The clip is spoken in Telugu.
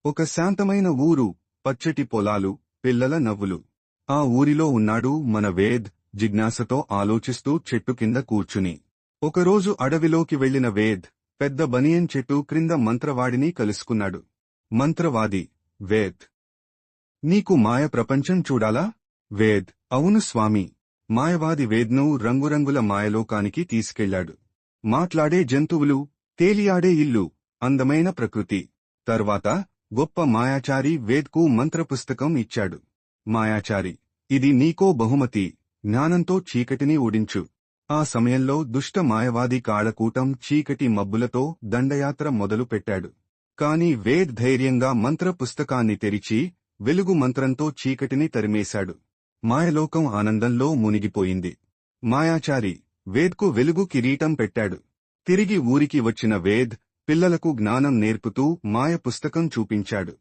ఒక శాంతమైన ఊరు, పచ్చటి పొలాలు, పిల్లల నవ్వులు. ఆ ఊరిలో ఉన్నాడు మన వేద్, జిజ్ఞాసతో ఆలోచిస్తూ చెట్టు కింద కూర్చుని. ఒకరోజు అడవిలోకి వెళ్లిన వేద్, పెద్ద బనియన్ చెట్టు క్రింద మంత్రవాడిని కలుసుకున్నాడు. మంత్రవాది: వేద్, నీకు మాయ ప్రపంచం చూడాలా? వేద్: అవును స్వామి. మాయవాది వేద్ను రంగురంగుల మాయలోకానికి తీసుకెళ్లాడు. మాట్లాడే జంతువులు, తేలియాడే ఇల్లు, అందమైన ప్రకృతి. తర్వాత గొప్ప మాయాచారి వేద్కు మంత్రపుస్తకం ఇచ్చాడు. మాయాచారి: ఇది నీకో బహుమతి, జ్ఞానంతో చీకటిని ఓడించు. ఆ సమయంలో దుష్ట మాయవాది కాళకూటం చీకటి మబ్బులతో దండయాత్ర మొదలుపెట్టాడు. కాని వేద్ ధైర్యంగా మంత్ర పుస్తకాన్ని తెరిచి, వెలుగు మంత్రంతో చీకటిని తరిమేశాడు. మాయలోకం ఆనందంలో మునిగిపోయింది. మాయాచారి వేద్కు వెలుగు కిరీటం పెట్టాడు. తిరిగి ఊరికి వచ్చిన వేద్, పిల్లలకు జ్ఞానం నేర్పుతూ మాయ పుస్తకం చూపించాడు.